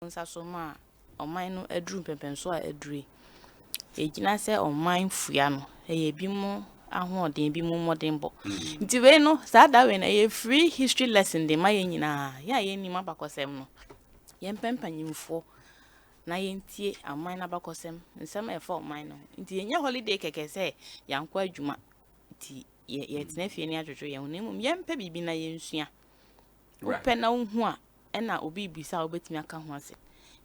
nsa so ma oman no aduru pempenso a aduru egina se oman fua no bi mu ahoden bi mu modembo nti we no sa da we na ye free history lesson de ma ye nyina ya ye ni mabakosem no ye mpempanyimfo na ye ntie aman na bakosem nsem e fa oman no nti ye nya holiday keke se yankwa adwuma nti ye tena fie ni adwojo ye honemu ye mpa bibi na ye nsua upe na hu a na obi bisa obetimi aka ho ase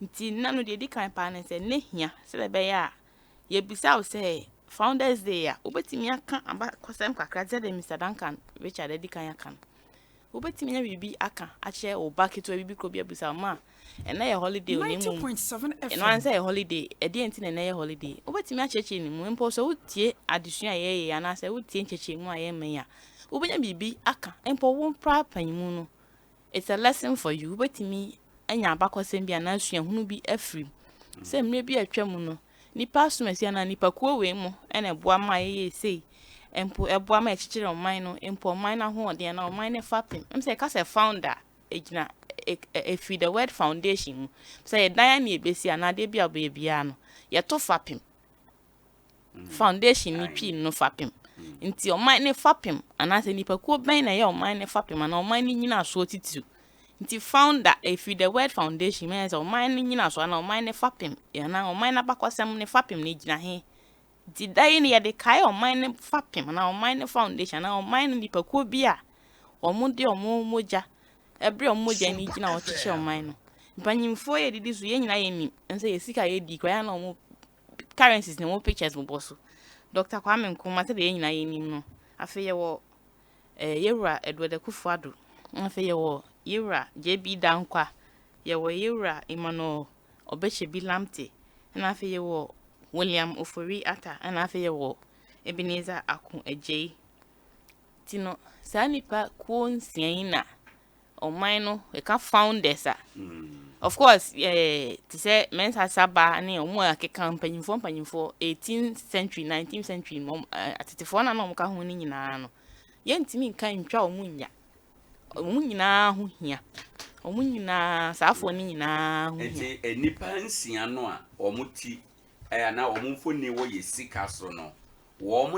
nti na no de di kan pa na se ne hia se le be ya ye bisa o se Founders Day ya obetimi aka abakosem kakra ze de Mr. Duncan Richard edikan aka obetimi nya bibi aka ache oba keto bibi ko bia bisa ma na ye holiday onemu 90.7 FM no anse ye holiday edi enti na ye holiday obetimi acheche ni mu mpo so utie adesua ye ya na se utie ncheche mu aye men ya obenya bibi aka mpo wo pra panyimu no it's a lesson for you obetimi anya abakosem bia na asua hunu bi afrim se mre bi atwam no nipa sumasi na nipa kuo we mu ene boa ma ye sei empo eboa ma echichire oman no empo oman na ho ode na oman ne fapim say ka se founder egina feed the word foundation mu say dan na ebesi ana de bia bia no ye to fapim foundation ni twi no fapim nti oman ne fapim ana se nipa kuo ben na ye oman ne fapim ana oman ni nyina so titu nti founder feed the word foundation means oman ni nyina so ana oman ne fapim ya na oman na bakosem ne fapim ne gina he nti dai ne ye de kai oman ne fapim na oman ne foundation na oman ne nipa kuo bia omude omoja ebre omoja ni gina o chiche oman no mpanyimfo ye didi so ye nyina ye nim nse ye sika ye di kwa ya na omo currencies ne mo pictures mo boso Dr. Kwame Nkrumah se de ye nyina ye nim no afa ye wo yewura Edward Akufo-Addo afa ye wo yewura JB Dankwa ye wo yewura Emmanuel Obechebi Lamte na afa ye wo William Ofori Atta na afa ye wo Ebenezer Akun Ejei tino sa nipa kuo nsian na oman no we ka founders of course to say mensa saba ne omo akeka mpanyimfo 18th century 19th century atetifo na no ka ho ni nyina no ye ntimi nka ntwa omo nyina ho hia omo nyina saafo ni nyina ho hia enipa nsian no a omo ti na omo mfoni wo ye sika so no wo